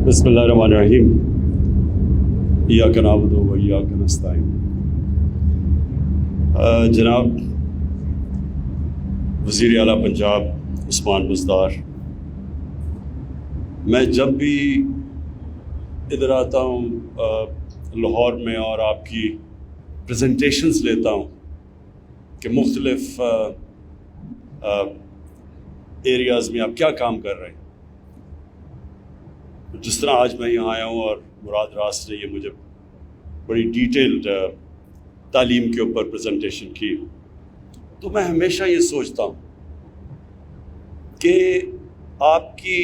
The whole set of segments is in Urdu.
بسم اللہ الرحمن الرحیم ایاک نعبد و ایاک نستعین۔ جناب وزیر اعلیٰ پنجاب عثمان بزدار، میں جب بھی ادھر آتا ہوں لاہور میں اور آپ کی پریزنٹیشنز لیتا ہوں کہ مختلف ایریاز میں آپ کیا کام کر رہے ہیں، جس طرح آج میں یہاں آیا ہوں اور مراد راس نے یہ مجھے بڑی ڈیٹیلڈ تعلیم کے اوپر پریزنٹیشن کی، تو میں ہمیشہ یہ سوچتا ہوں کہ آپ کی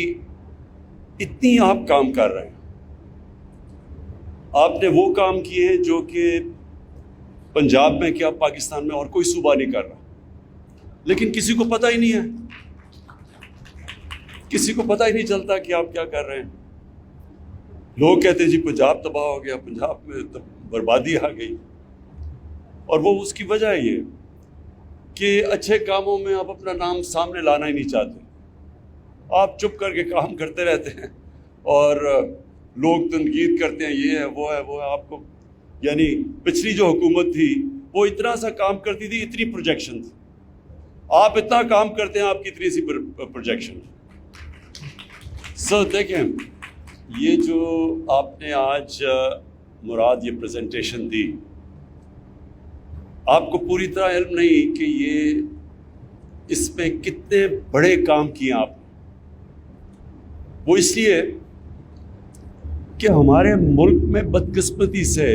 اتنی آپ کام کر رہے ہیں، آپ نے وہ کام کیے ہیں جو کہ پنجاب میں کیا پاکستان میں اور کوئی صوبہ نہیں کر رہا، لیکن کسی کو پتہ ہی نہیں ہے، کسی کو پتہ ہی نہیں چلتا کہ آپ کیا کر رہے ہیں۔ لوگ کہتے ہیں جی پنجاب تباہ ہو گیا، پنجاب میں بربادی آ گئی، اور وہ اس کی وجہ یہ کہ اچھے کاموں میں آپ اپنا نام سامنے لانا ہی نہیں چاہتے، آپ چپ کر کے کام کرتے رہتے ہیں اور لوگ تنقید کرتے ہیں یہ ہے وہ ہے وہ ہے۔ آپ کو یعنی پچھلی جو حکومت تھی وہ اتنا سا کام کرتی تھی، اتنی پروجیکشن تھی، آپ اتنا کام کرتے ہیں، آپ کی اتنی سی پروجیکشن۔ سو دیکھیں، یہ جو آپ نے آج مراد یہ پریزنٹیشن دی، آپ کو پوری طرح علم نہیں کہ یہ اس میں کتنے بڑے کام کیے آپ نے۔ وہ اس لیے کہ ہمارے ملک میں بدقسمتی سے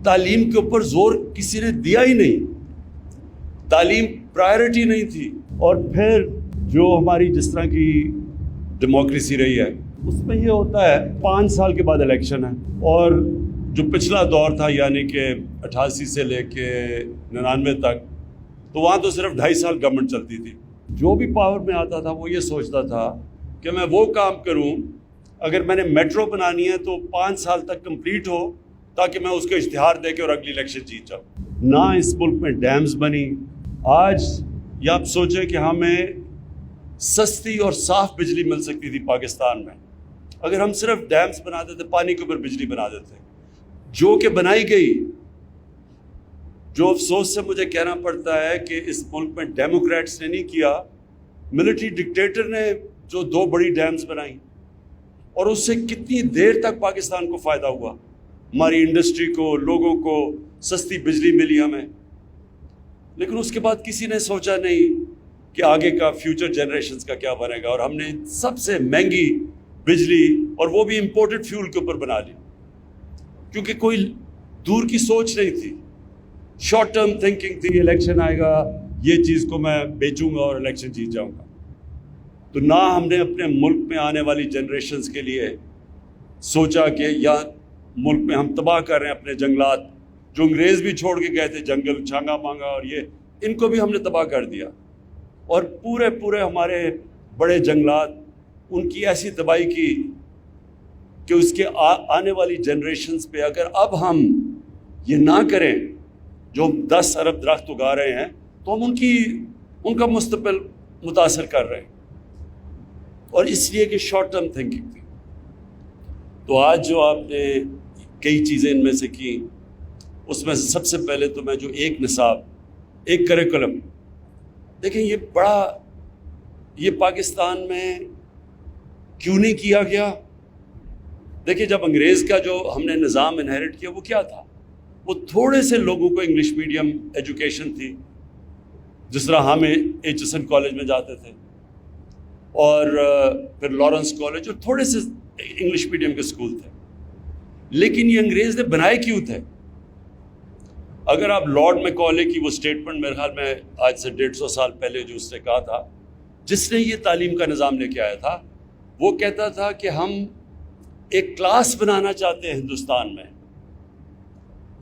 تعلیم کے اوپر زور کسی نے دیا ہی نہیں، تعلیم پرائرٹی نہیں تھی، اور پھر جو ہماری جس طرح کی ڈیموکریسی رہی ہے اس میں یہ ہوتا ہے 5 سال کے بعد الیکشن ہے، اور جو پچھلا دور تھا یعنی کہ 88 سے لے کے 99 تک، تو وہاں تو صرف 2.5 سال گورنمنٹ چلتی تھی۔ جو بھی پاور میں آتا تھا وہ یہ سوچتا تھا کہ میں وہ کام کروں، اگر میں نے میٹرو بنانی ہے تو 5 سال تک کمپلیٹ ہو تاکہ میں اس کو اشتہار دے کے اور اگلی الیکشن جیت جاؤں۔ نہ اس ملک میں ڈیمز بنی۔ آج یہ آپ سوچیں کہ ہمیں سستی اور صاف بجلی مل سکتی تھی پاکستان میں اگر ہم صرف ڈیمز بنا دیتے، پانی کے اوپر بجلی بنا دیتے، جو کہ بنائی گئی۔ جو افسوس سے مجھے کہنا پڑتا ہے کہ اس ملک میں ڈیموکریٹس نے نہیں کیا، ملٹری ڈکٹیٹر نے جو 2 بڑی ڈیمز بنائیں، اور اس سے کتنی دیر تک پاکستان کو فائدہ ہوا، ہماری انڈسٹری کو، لوگوں کو سستی بجلی ملی ہمیں، لیکن اس کے بعد کسی نے سوچا نہیں کہ آگے کا فیوچر جنریشنز کا کیا بنے گا، اور ہم نے سب سے مہنگی بجلی اور وہ بھی امپورٹڈ فیول کے اوپر بنا لی، کیونکہ کوئی دور کی سوچ نہیں تھی، شارٹ ٹرم تھنکنگ تھی، الیکشن آئے گا یہ چیز کو میں بیچوں گا اور الیکشن جیت جاؤں گا۔ تو نہ ہم نے اپنے ملک میں آنے والی جنریشنز کے لیے سوچا کہ یا ملک میں ہم تباہ کر رہے ہیں اپنے جنگلات، جو انگریز بھی چھوڑ کے گئے تھے، جنگل چھانگا مانگا اور یہ، ان کو بھی ہم نے تباہ کر دیا، اور پورے ہمارے بڑے جنگلات ان کی ایسی تباہی کی کہ اس کے آنے والی جنریشنز پہ اگر اب ہم یہ نہ کریں جو 10 ارب درخت اگا رہے ہیں، تو ہم ان کا مستقبل متاثر کر رہے ہیں، اور اس لیے کہ شارٹ ٹرم تھنکنگ تھی۔ تو آج جو آپ نے کئی چیزیں ان میں سے کی، اس میں سب سے پہلے تو میں جو ایک نصاب، ایک کریکولم، دیکھیں یہ پاکستان میں کیوں نہیں کیا گیا؟ دیکھیں جب انگریز کا جو ہم نے نظام انہیرٹ کیا وہ کیا تھا؟ وہ تھوڑے سے لوگوں کو انگلش میڈیم ایجوکیشن تھی، جس طرح ہم ایچسن کالج میں جاتے تھے، اور پھر لارنس کالج، اور تھوڑے سے انگلش میڈیم کے اسکول تھے، لیکن یہ انگریز نے بنائے کیوں تھے؟ اگر آپ لارڈ میکالے کی وہ اسٹیٹمنٹ میرے خیال میں آج سے 150 سال پہلے جو اس نے کہا تھا، جس نے یہ تعلیم کا نظام لے کے آیا تھا، وہ کہتا تھا کہ ہم ایک کلاس بنانا چاہتے ہیں ہندوستان میں،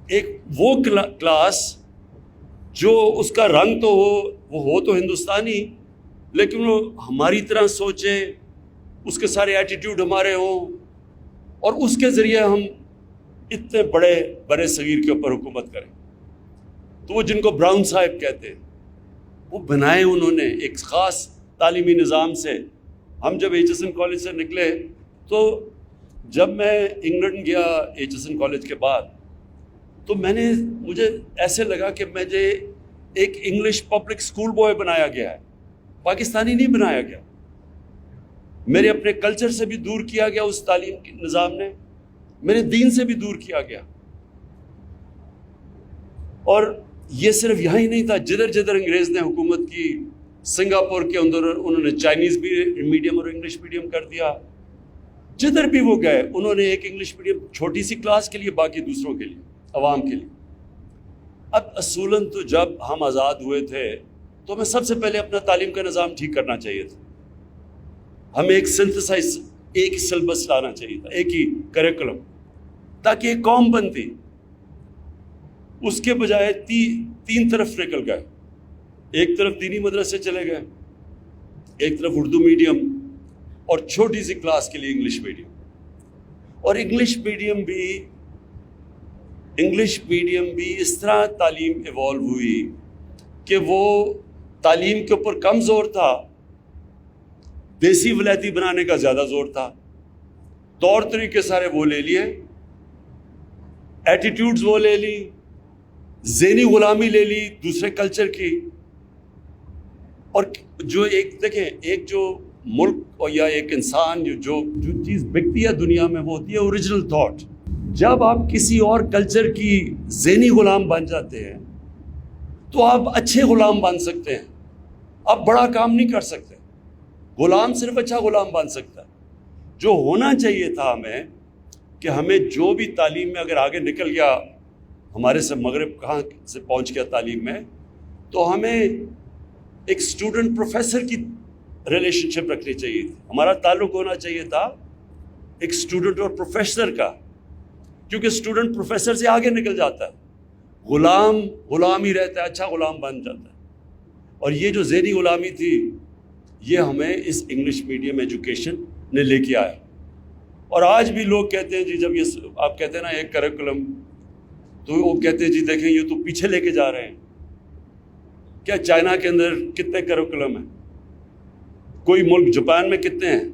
ایک وہ کلاس جو اس کا رنگ تو وہ ہو تو ہندوستانی، لیکن وہ ہماری طرح سوچے، اس کے سارے ایٹیٹیوڈ ہمارے ہوں، اور اس کے ذریعے ہم اتنے بڑے صغیر کے اوپر حکومت کریں۔ تو وہ جن کو براؤن صاحب کہتے ہیں، وہ بنائے انہوں نے ایک خاص تعلیمی نظام سے۔ ہم جب ایچسن کالج سے نکلے تو جب میں انگلینڈ گیا ایچ کالج کے بعد تو مجھے ایسے لگا کہ مجھے ایک انگلش پبلک اسکول بوائے بنایا گیا ہے، پاکستانی نہیں بنایا گیا. میرے اپنے کلچر سے بھی دور کیا گیا اس تعلیم کے نظام نے، میرے دین سے بھی دور کیا گیا. اور یہ صرف یہاں ہی نہیں تھا، جدھر جدھر انگریز نے حکومت کی، سنگاپور کے اندر انہوں نے چائنیز بھی میڈیم اور انگلش میڈیم کر دیا. جدھر بھی وہ گئے انہوں نے ایک انگلش میڈیم چھوٹی سی کلاس کے لیے، باقی دوسروں کے لیے، عوام کے لیے. اب اصولاً تو جب ہم آزاد ہوئے تھے تو ہمیں سب سے پہلے اپنا تعلیم کا نظام ٹھیک کرنا چاہیے تھا. ہمیں ایک سنتھسائز، ایک ہی سلیبس لانا چاہیے تھا، ایک ہی کریکولم، تاکہ ایک قوم بنتی. اس کے بجائے تین طرف نکل گئے. ایک طرف دینی مدرسے چلے گئے، ایک طرف اردو میڈیم اور چھوٹی سی کلاس کے لیے انگلش میڈیم. اور انگلش میڈیم بھی اس طرح تعلیم ایوالو ہوئی کہ وہ تعلیم کے اوپر کم زور تھا، دیسی ولایتی بنانے کا زیادہ زور تھا. طور طریقے سارے وہ لے لیے، ایٹیٹیوڈز وہ لے لی، ذہنی غلامی لے لی دوسرے کلچر کی. اور جو دیکھیں ایک جو ملک اور یا ایک انسان جو چیز بکتی ہے دنیا میں وہ ہوتی ہے اوریجنل تھاٹ. جب آپ کسی اور کلچر کی ذہنی غلام بن جاتے ہیں تو آپ اچھے غلام بن سکتے ہیں، آپ بڑا کام نہیں کر سکتے. غلام صرف اچھا غلام بن سکتا ہے. جو ہونا چاہیے تھا کہ ہمیں جو بھی تعلیم میں اگر آگے نکل گیا، ہمارے سے مغرب کہاں سے پہنچ گیا تعلیم میں، تو ہمیں ایک اسٹوڈنٹ پروفیسر کی ریلیشن شپ رکھنی چاہیے تھی. ہمارا تعلق ہونا چاہیے تھا ایک اسٹوڈنٹ اور پروفیسر کا، کیونکہ اسٹوڈنٹ پروفیسر سے آگے نکل جاتا ہے، غلام ہی رہتا ہے، اچھا غلام بن جاتا ہے. اور یہ جو ذہنی غلامی تھی یہ ہمیں اس انگلش میڈیم ایجوکیشن نے لے کے آیا. اور آج بھی لوگ کہتے ہیں جی، جب یہ آپ کہتے ہیں نا ایک کریکولم، تو وہ کہتے ہیں جی دیکھیں یہ تو پیچھے لے کے جا رہے ہیں. کیا چائنا کے اندر کتنے کریکولم ہیں؟ کوئی ملک جاپان میں کتنے ہیں؟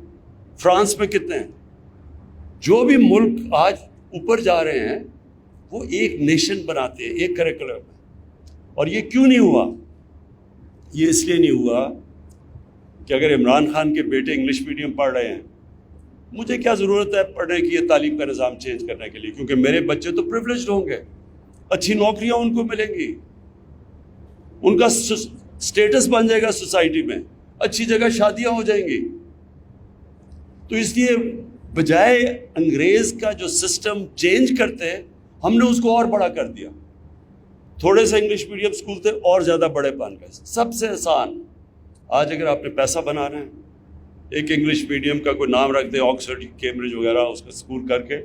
فرانس میں کتنے ہیں؟ جو بھی ملک آج اوپر جا رہے ہیں وہ ایک نیشن بناتے ہیں، ایک کریکولم. اور یہ کیوں نہیں ہوا؟ یہ اس لیے نہیں ہوا کہ اگر عمران خان کے بیٹے انگلش میڈیم پڑھ رہے ہیں، مجھے کیا ضرورت ہے پڑھنے کی یہ تعلیم کا نظام چینج کرنے کے لیے، کیونکہ میرے بچے تو پریولیجڈ ہوں گے، اچھی نوکریاں ان کو ملیں گی، ان کا سٹیٹس بن جائے گا سوسائٹی میں، اچھی جگہ شادیاں ہو جائیں گی. تو اس لیے بجائے انگریز کا جو سسٹم چینج کرتے ہم نے اس کو اور بڑا کر دیا. تھوڑے سے انگلش میڈیم اسکول تھے اور زیادہ بڑے بن گئے. سب سے آسان آج اگر آپ نے پیسہ بنانا ہے، ایک انگلش میڈیم کا کوئی نام رکھ دے، آکسفورڈ، کیمبرج وغیرہ، اس کا اسکول کر کے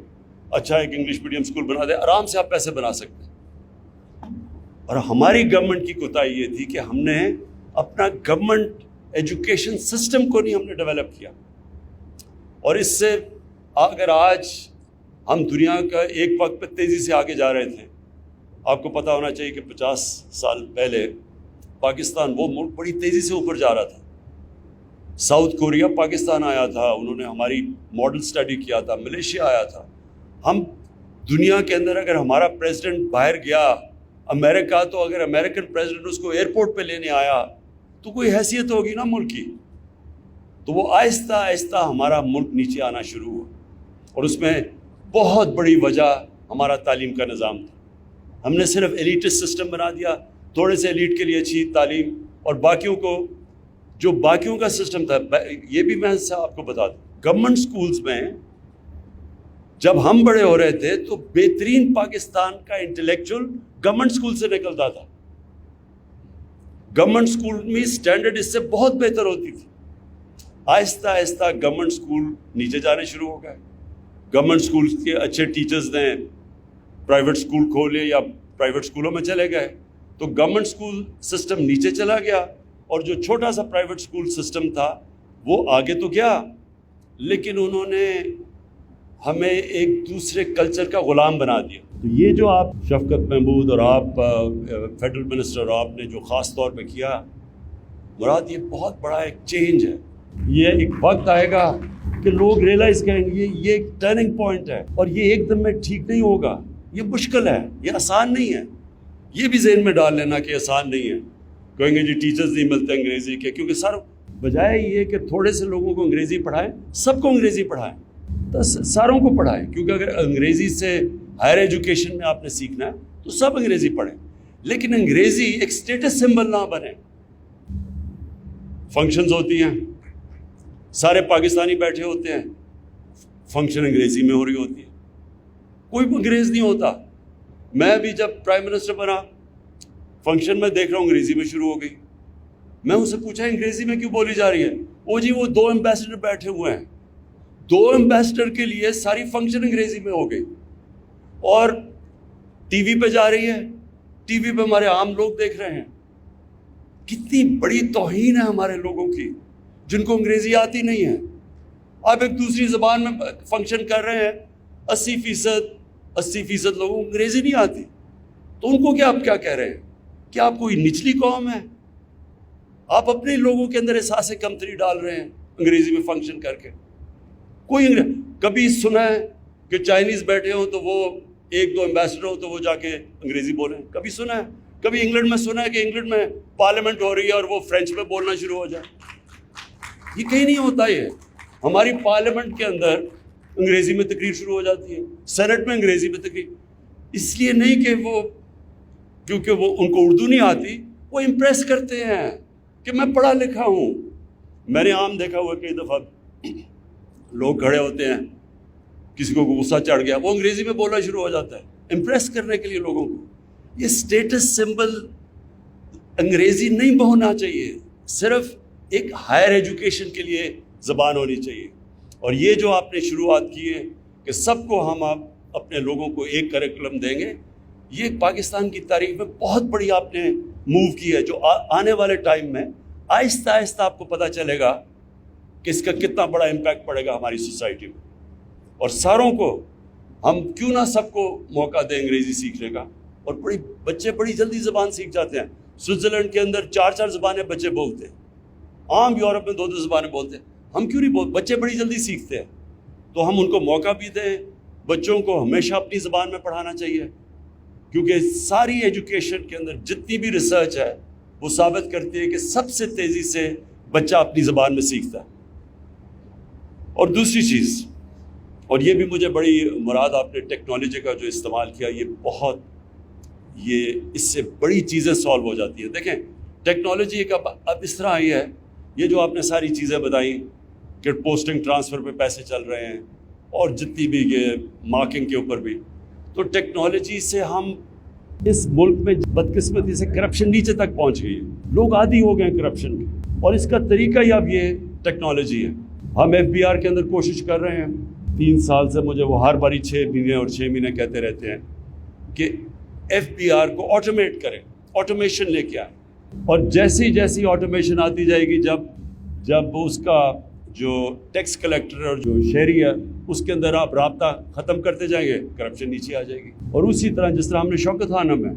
اچھا ایک انگلش میڈیم اسکول بنا دے، آرام سے آپ پیسے بنا سکتے ہیں. اور ہماری گورنمنٹ کی کوتاہی یہ تھی کہ ہم نے اپنا گورنمنٹ ایجوکیشن سسٹم کو نہیں ہم نے ڈیولپ کیا. اور اس سے اگر آج ہم دنیا کا ایک وقت پہ تیزی سے آگے جا رہے تھے، آپ کو پتہ ہونا چاہیے کہ 50 سال پہلے پاکستان وہ ملک بڑی تیزی سے اوپر جا رہا تھا. ساؤتھ کوریا پاکستان آیا تھا، انہوں نے ہماری ماڈل اسٹڈی کیا تھا، ملیشیا آیا تھا. ہم دنیا کے اندر اگر ہمارا پریزیڈنٹ باہر گیا امریکہ، تو اگر امریکن پریزیڈنٹ اس کو ایئرپورٹ پہ لینے آیا تو کوئی حیثیت ہوگی نا ملک کی. تو وہ آہستہ آہستہ ہمارا ملک نیچے آنا شروع ہوا. اور اس میں بہت بڑی وجہ ہمارا تعلیم کا نظام تھا. ہم نے صرف ایلیٹسٹ سسٹم بنا دیا، تھوڑے سے ایلیٹ کے لیے اچھی تعلیم، اور باقیوں کو جو باقیوں کا سسٹم تھا. یہ بھی میں آپ کو بتا دوں، گورنمنٹ سکولز میں جب ہم بڑے ہو رہے تھے تو بہترین پاکستان کا انٹلیکچوئل گورنمنٹ سکول سے نکلتا تھا. گورنمنٹ سکول میں اسٹینڈرڈ اس سے بہت بہتر ہوتی تھی. آہستہ آہستہ گورنمنٹ سکول نیچے جانے شروع ہو گئے. گورنمنٹ سکول کے اچھے ٹیچرز نے پرائیویٹ سکول کھولے یا پرائیویٹ سکولوں میں چلے گئے، تو گورنمنٹ سکول سسٹم نیچے چلا گیا. اور جو چھوٹا سا پرائیویٹ سکول سسٹم تھا وہ آگے تو گیا، لیکن انہوں نے ہمیں ایک دوسرے کلچر کا غلام بنا دیا. تو یہ جو آپ شفقت محمود اور آپ فیڈرل منسٹر اور آپ نے جو خاص طور پہ کیا، مراد یہ بہت بڑا ایک چینج ہے. یہ ایک وقت آئے گا کہ لوگ ریئلائز کریں گے یہ ایک ٹرننگ پوائنٹ ہے، اور یہ ایک دم میں ٹھیک نہیں ہوگا، یہ مشکل ہے، یہ آسان نہیں ہے. یہ بھی ذہن میں ڈال لینا کہ آسان نہیں ہے. کہیں گے جی ٹیچرز نہیں ملتے انگریزی کے، کیونکہ سر بجائے یہ کہ تھوڑے سے لوگوں کو انگریزی پڑھائیں، سب کو انگریزی پڑھائیں، تو ساروں کو پڑھائیں. کیونکہ اگر انگریزی سے ہائر ایجوکیشن میں آپ نے سیکھنا ہے تو سب انگریزی پڑھیں، لیکن انگریزی ایک اسٹیٹس سمبل نہ بنے. فنکشنز ہوتی ہیں، سارے پاکستانی بیٹھے ہوتے ہیں، فنکشن انگریزی میں ہو رہی ہوتی ہے، کوئی انگریز نہیں ہوتا. میں بھی جب پرائم منسٹر بنا، فنکشن میں دیکھ رہا ہوں انگریزی میں شروع ہو گئی. میں ان سے پوچھا انگریزی میں کیوں بولی جا رہی ہے؟ وہ جی وہ 2 ایمبیسڈر بیٹھے ہوئے ہیں، 2 ایمبیسڈر کے لیے ساری فنکشن انگریزی میں ہو گئی، اور ٹی وی پہ جا رہی ہے، ٹی وی پہ ہمارے عام لوگ دیکھ رہے ہیں. کتنی بڑی توہین ہے ہمارے لوگوں کی جن کو انگریزی آتی نہیں ہے. آپ ایک دوسری زبان میں فنکشن کر رہے ہیں، 80% لوگوں کو انگریزی نہیں آتی، تو ان کو کیا آپ کیا کہہ رہے ہیں؟ کیا آپ کوئی نچلی قوم ہے؟ آپ اپنے لوگوں کے اندر احساس کمتری ڈال رہے ہیں انگریزی میں فنکشن کر کے. کوئی کبھی سنا ہے کہ چائنیز بیٹھے ہوں تو وہ 1-2 ایمبیسڈر ہوں تو وہ جا کے انگریزی بولیں؟ کبھی سنا ہے؟ کبھی انگلینڈ میں سنا ہے کہ انگلینڈ میں پارلیمنٹ ہو رہی ہے اور وہ فرینچ میں بولنا شروع ہو جائے؟ یہ کہیں نہیں ہوتا. یہ ہماری پارلیمنٹ کے اندر انگریزی میں تقریر شروع ہو جاتی ہے، سینٹ میں انگریزی میں تقریر. اس لیے نہیں کہ وہ کیونکہ وہ ان کو اردو نہیں آتی، وہ امپریس کرتے ہیں کہ میں پڑھا لکھا ہوں. میں نے عام دیکھا ہوا کئی دفعہ لوگ کھڑے ہوتے ہیں، کسی کو غصہ چڑھ گیا، وہ انگریزی میں بولنا شروع ہو جاتا ہے امپریس کرنے کے لیے لوگوں کو. یہ اسٹیٹس سمبل انگریزی نہیں ہونا چاہیے، صرف ایک ہائر ایجوکیشن کے لیے زبان ہونی چاہیے. اور یہ جو آپ نے شروعات کی ہے کہ سب کو ہم اپنے لوگوں کو ایک کریکولم دیں گے، یہ پاکستان کی تاریخ میں بہت بڑی آپ نے موو کی ہے، جو آنے والے ٹائم میں آہستہ آہستہ آپ کو پتہ چلے گا کہ اس کا کتنا بڑا امپیکٹ پڑے گا ہماری سوسائٹی میں. اور ساروں کو ہم کیوں نہ سب کو موقع دیں انگریزی سیکھنے کا. اور بچے بڑی جلدی زبان سیکھ جاتے ہیں. سوئٹزرلینڈ کے اندر 4 زبانیں بچے بولتے ہیں، عام یورپ میں 2 زبانیں بولتے ہیں. ہم کیوں نہیں بولتے؟ بچے بڑی جلدی سیکھتے ہیں. تو ہم ان کو موقع بھی دیں. بچوں کو ہمیشہ اپنی زبان میں پڑھانا چاہیے، کیونکہ ساری ایجوکیشن کے اندر جتنی بھی ریسرچ ہے وہ ثابت کرتی ہے کہ سب سے تیزی سے بچہ اپنی زبان میں سیکھتا ہے. اور دوسری چیز، اور یہ بھی مجھے بڑی مراد آپ نے ٹیکنالوجی کا جو استعمال کیا، یہ اس سے بڑی چیزیں سالو ہو جاتی ہیں. دیکھیں ٹیکنالوجی ایک اب اس طرح آئی ہے، یہ جو آپ نے ساری چیزیں بتائیں کہ پوسٹنگ ٹرانسفر پہ پیسے چل رہے ہیں اور جتنی بھی یہ مارکنگ کے اوپر بھی، تو ٹیکنالوجی سے ہم اس ملک میں بدقسمتی سے کرپشن نیچے تک پہنچ گئی ہے. لوگ عادی ہو گئے ہیں کرپشن کے، اور اس کا طریقہ ہی اب یہ ٹیکنالوجی ہے. ہم FBR کے اندر کوشش کر رہے ہیں. 3 سال سے مجھے وہ ہر باری 6 مہینے اور 6 مہینے کہتے رہتے ہیں کہ FBR کو آٹومیٹ کریں، آٹومیشن لے کے آئیں. اور جیسی آٹومیشن آتی جائے گی، جب اس کا جو ٹیکس کلیکٹر اور جو شہری ہے اس کے اندر آپ رابطہ ختم کرتے جائیں گے، کرپشن نیچے آ جائے گی. اور اسی طرح جس طرح ہم نے شوکت خانم ہے،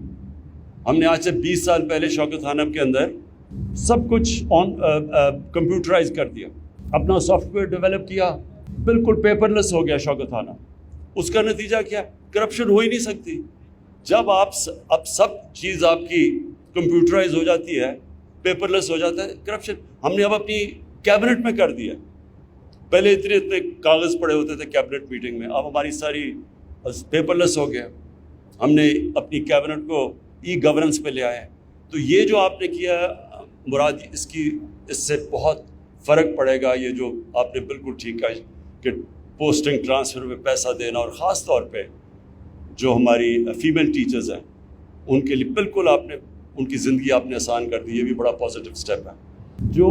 ہم نے آج سے 20 سال پہلے شوکت خانم کے اندر سب کچھ کمپیوٹرائز کر دیا، اپنا سافٹ ویئر ڈیولپ کیا، بالکل پیپر لیس ہو گیا شوکت خانہ. اس کا نتیجہ کیا؟ کرپشن ہو ہی نہیں سکتی. جب اب سب چیز آپ کی کمپیوٹرائز ہو جاتی ہے، پیپر لیس ہو جاتا ہے، کرپشن ہم نے اب اپنی کیبنٹ میں کر دیا. پہلے اتنے کاغذ پڑے ہوتے تھے کیبنٹ میٹنگ میں، اب ہماری ساری پیپر لیس ہو گیا. ہم نے اپنی کیبنٹ کو ای گورننس پہ لے آئے. تو یہ جو آپ نے کیا مراد، اس سے بہت فرق پڑے گا. یہ جو آپ نے بالکل ٹھیک کہا کہ پوسٹنگ ٹرانسفر میں پیسہ دینا، اور خاص طور پہ جو ہماری فیمیل ٹیچرز ہیں ان کے لیے بالکل آپ نے ان کی زندگی آپ نے آسان کر دی. یہ بھی بڑا پازیٹیو سٹیپ ہے. جو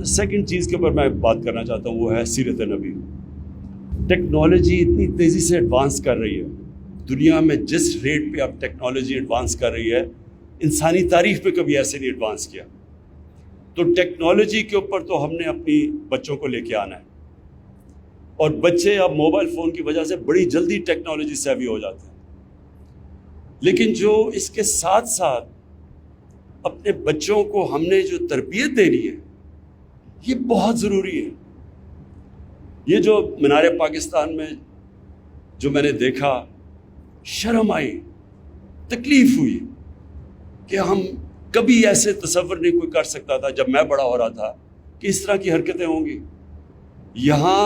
سیکنڈ چیز کے اوپر میں بات کرنا چاہتا ہوں وہ ہے سیرت نبی. ٹیکنالوجی اتنی تیزی سے ایڈوانس کر رہی ہے دنیا میں، جس ریٹ پہ اب ٹیکنالوجی ایڈوانس کر رہی ہے انسانی تاریخ پہ کبھی ایسے نہیں ایڈوانس کیا. تو ٹیکنالوجی کے اوپر تو ہم نے اپنی بچوں کو لے کے آنا ہے. اور بچے اب موبائل فون کی وجہ سے بڑی جلدی ٹیکنالوجی سیوی ہو جاتے ہیں. لیکن جو اس کے ساتھ ساتھ اپنے بچوں کو ہم نے جو تربیت دینی ہے یہ بہت ضروری ہے. یہ جو مینار پاکستان میں جو میں نے دیکھا، شرم آئی، تکلیف ہوئی کہ ہم کبھی ایسے تصور نہیں کوئی کر سکتا تھا جب میں بڑا ہو رہا تھا کہ اس طرح کی حرکتیں ہوں گی۔ یہاں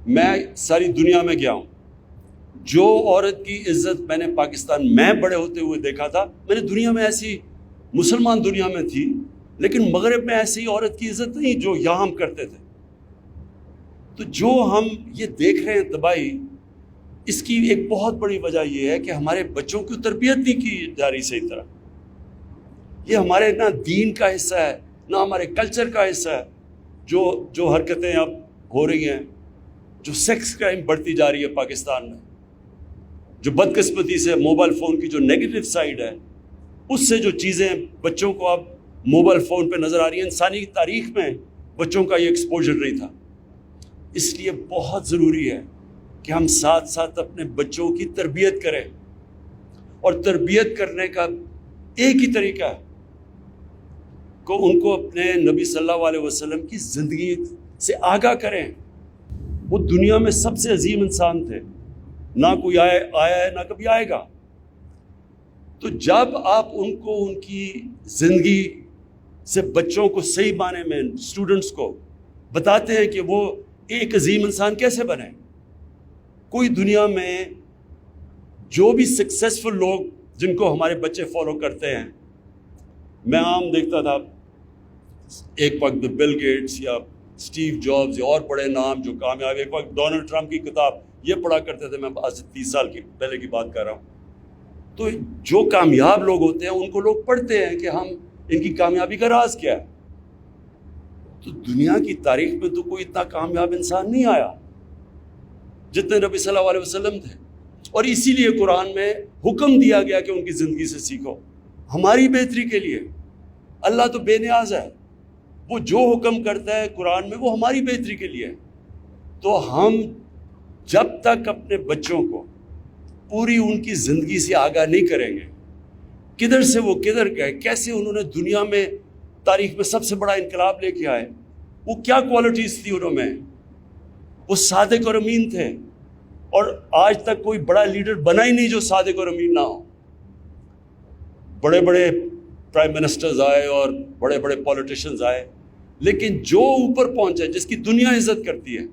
میں ساری دنیا میں گیا ہوں، جو عورت کی عزت میں نے پاکستان میں بڑے ہوتے ہوئے دیکھا تھا، میں نے دنیا میں ایسی، مسلمان دنیا میں تھی لیکن مغرب میں ایسی عورت کی عزت نہیں جو یہاں ہم کرتے تھے۔ تو جو ہم یہ دیکھ رہے ہیں تباہی، اس کی ایک بہت بڑی وجہ یہ ہے کہ ہمارے بچوں کی تربیت نہیں کی جا رہی صحیح طرح۔ یہ ہمارے نہ دین کا حصہ ہے نہ ہمارے کلچر کا حصہ ہے۔ جو حرکتیں اب ہو رہی ہیں، جو سیکس کرائم بڑھتی جا رہی ہے پاکستان میں، جو بدقسمتی سے موبائل فون کی جو نیگیٹو سائیڈ ہے، اس سے جو چیزیں بچوں کو اب موبائل فون پہ نظر آ رہی ہیں، انسانی تاریخ میں بچوں کا یہ ایکسپوجر نہیں تھا۔ اس لیے بہت ضروری ہے کہ ہم ساتھ ساتھ اپنے بچوں کی تربیت کریں، اور تربیت کرنے کا ایک ہی طریقہ ہے کہ ان کو اپنے نبی صلی اللہ علیہ وسلم کی زندگی سے آگاہ کریں۔ وہ دنیا میں سب سے عظیم انسان تھے، نہ کوئی آیا ہے نہ کبھی آئے گا۔ تو جب آپ ان کو ان کی زندگی سے بچوں کو صحیح معنی میں، اسٹوڈنٹس کو بتاتے ہیں کہ وہ ایک عظیم انسان کیسے بنے۔ کوئی دنیا میں جو بھی سکسیسفل لوگ جن کو ہمارے بچے فالو کرتے ہیں، میں عام دیکھتا تھا ایک وقت بل گیٹس یا اسٹیو جابز یا اور بڑے نام جو کامیاب، ایک وقت ڈونلڈ ٹرمپ کی کتاب یہ پڑھا کرتے تھے، میں آج سے 30 سال کی پہلے کی بات کر رہا ہوں۔ تو جو کامیاب لوگ ہوتے ہیں ان کو لوگ پڑھتے ہیں کہ ہم ان کی کامیابی کا راز کیا ہے۔ تو دنیا کی تاریخ میں تو کوئی اتنا کامیاب انسان نہیں آیا جتنے نبی صلی اللہ علیہ وسلم تھے، اور اسی لیے قرآن میں حکم دیا گیا کہ ان کی زندگی سے سیکھو، ہماری بہتری کے لیے۔ اللہ تو بے نیاز ہے، وہ جو حکم کرتا ہے قرآن میں وہ ہماری بہتری کے لیے ہے۔ تو ہم جب تک اپنے بچوں کو پوری ان کی زندگی سے آگاہ نہیں کریں گے، کدھر سے وہ کدھر گئے، کیسے انہوں نے دنیا میں تاریخ میں سب سے بڑا انقلاب لے کے آئے، وہ کیا کوالٹیز تھی انہوں میں، وہ صادق اور امین تھے، اور آج تک کوئی بڑا لیڈر بنا ہی نہیں جو صادق اور امین نہ ہو۔ بڑے بڑے پرائم منسٹرز آئے اور بڑے بڑے پولیٹیشنز آئے، لیکن جو اوپر پہنچے، جس کی دنیا عزت کرتی ہے،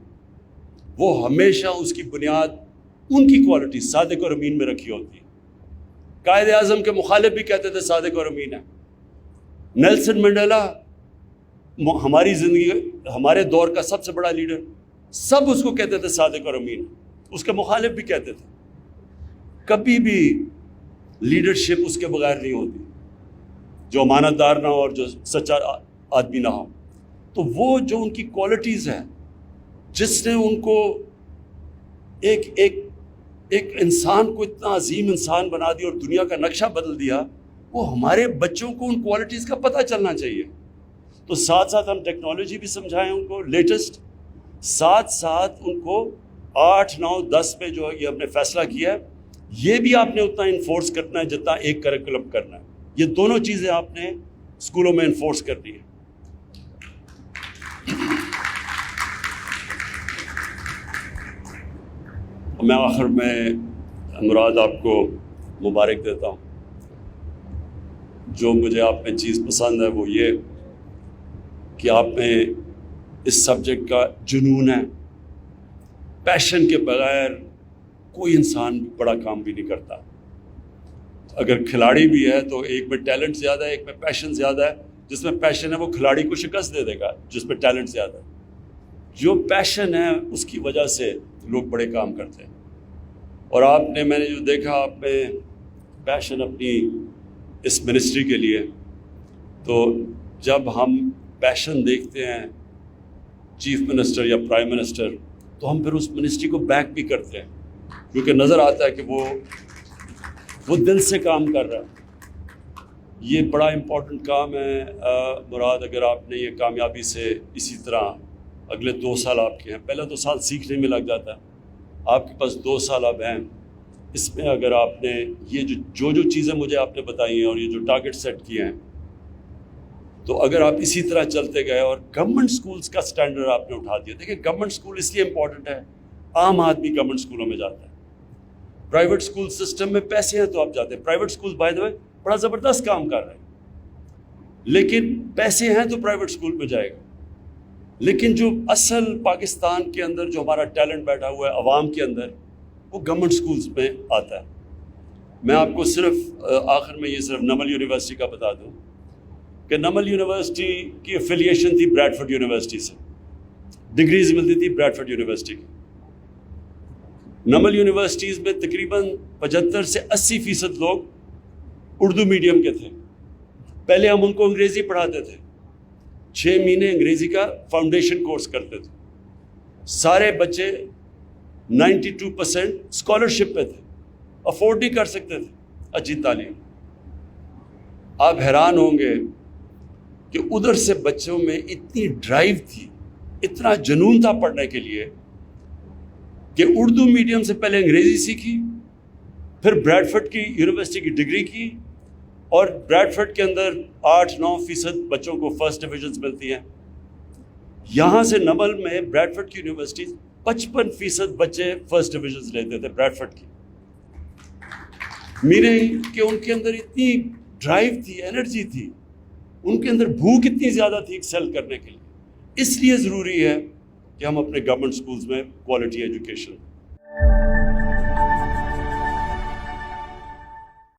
وہ ہمیشہ اس کی بنیاد ان کی کوالٹی صادق اور امین میں رکھی ہوتی ہے۔ قائد اعظم کے مخالف بھی کہتے تھے صادق اور امین ہے۔ نیلسن منڈیلا ہماری زندگی، ہمارے دور کا سب سے بڑا لیڈر، سب اس کو کہتے تھے صادق اور امین، اس کے مخالف بھی کہتے تھے۔ کبھی بھی لیڈرشپ اس کے بغیر نہیں ہوتی جو امانت دار نہ ہو اور جو سچا آدمی نہ ہو۔ تو وہ جو ان کی کوالٹیز ہیں، جس نے ان کو ایک انسان کو اتنا عظیم انسان بنا دیا اور دنیا کا نقشہ بدل دیا، وہ ہمارے بچوں کو ان کوالٹیز کا پتہ چلنا چاہیے۔ تو ساتھ ساتھ ہم ٹیکنالوجی بھی سمجھائیں ان کو لیٹسٹ، ساتھ ساتھ ان کو 8، 9، 10 پہ جو ہے یہ ہم نے فیصلہ کیا ہے، یہ بھی آپ نے اتنا انفورس کرنا ہے جتنا ایک کریکولم کرنا ہے۔ یہ دونوں چیزیں آپ نے اسکولوں میں انفورس کرنی ہے۔ میں آخر میں مراد آپ کو مبارک دیتا ہوں۔ جو مجھے آپ میں چیز پسند ہے وہ یہ کہ آپ میں اس سبجیکٹ کا جنون ہے۔ پیشن کے بغیر کوئی انسان بڑا کام بھی نہیں کرتا۔ اگر کھلاڑی بھی ہے تو ایک میں ٹیلنٹ زیادہ ہے، ایک میں پیشن زیادہ ہے۔ جس میں پیشن ہے وہ کھلاڑی کو شکست دے دے گا، جس میں ٹیلنٹ زیادہ ہے۔ جو پیشن ہے اس کی وجہ سے لوگ بڑے کام کرتے ہیں۔ اور آپ نے، میں نے جو دیکھا آپ میں پیشن اپنی اس منسٹری کے لیے، تو جب ہم پیشن دیکھتے ہیں چیف منسٹر یا پرائم منسٹر، تو ہم پھر اس منسٹری کو بیک بھی کرتے ہیں، کیونکہ نظر آتا ہے کہ وہ دل سے کام کر رہا ہے۔ یہ بڑا امپورٹنٹ کام ہے۔ مراد، اگر آپ نے یہ کامیابی سے اسی طرح اگلے 2 سال آپ کے ہیں، پہلے 2 سال سیکھنے میں لگ جاتا ہے، آپ کے پاس 2 سال اب ہیں، اس میں اگر آپ نے یہ جو چیزیں مجھے آپ نے بتائی ہیں اور یہ جو ٹارگٹ سیٹ کیے ہیں، تو اگر آپ اسی طرح چلتے گئے اور گورنمنٹ سکولز کا سٹینڈرڈ آپ نے اٹھا دیا، دیکھیں گورنمنٹ سکول اس لیے امپورٹنٹ ہے، عام آدمی گورنمنٹ سکولوں میں جاتا ہے، پرائیویٹ سکول سسٹم میں پیسے ہیں تو آپ جاتے ہیں، پرائیویٹ سکول بائی دا وے بڑا زبردست کام کر رہے ہیں، لیکن پیسے ہیں تو پرائیویٹ سکول پہ جائے گا، لیکن جو اصل پاکستان کے اندر جو ہمارا ٹیلنٹ بیٹھا ہوا ہے عوام کے اندر، وہ گورنمنٹ سکولز میں آتا ہے۔ میں آپ کو صرف آخر میں یہ صرف نمل یونیورسٹی کا بتا دوں کہ نمل یونیورسٹی کی افیلیشن تھی بریڈفورڈ یونیورسٹی سے، ڈگریز ملتی تھی بریڈفورڈ یونیورسٹی کی۔ نمل یونیورسٹیز میں تقریباً 75 سے 80% لوگ اردو میڈیم کے تھے۔ پہلے ہم ان کو انگریزی پڑھاتے تھے، 6 مہینے انگریزی کا فاؤنڈیشن کورس کرتے تھے، سارے بچے 92% اسکالرشپ پہ تھے، افورڈ نہیں کر سکتے تھے اچھی تعلیم۔ آپ حیران ہوں گے کہ ادھر سے بچوں میں اتنی ڈرائیو تھی، اتنا جنون تھا پڑھنے کے لیے کہ اردو میڈیم سے پہلے انگریزی سیکھی، پھر بریڈفورڈ کی یونیورسٹی کی ڈگری کی، اور بریڈفورڈ کے اندر 8-9% بچوں کو فرسٹ ڈویژنز ملتی ہیں۔ یہاں سے نمل میں بریڈفورڈ کی یونیورسٹی 55% بچے فرسٹ ڈویژنز لیتے تھے بریڈفورڈ کی، میننگ کہ ان کے اندر اتنی ڈرائیو تھی، انرجی تھی، ان کے اندر بھوک اتنی زیادہ تھی ایکسل کرنے کے لیے۔ اس لیے ضروری ہے کہ ہم اپنے گورنمنٹ سکولز میں کوالٹی ایجوکیشن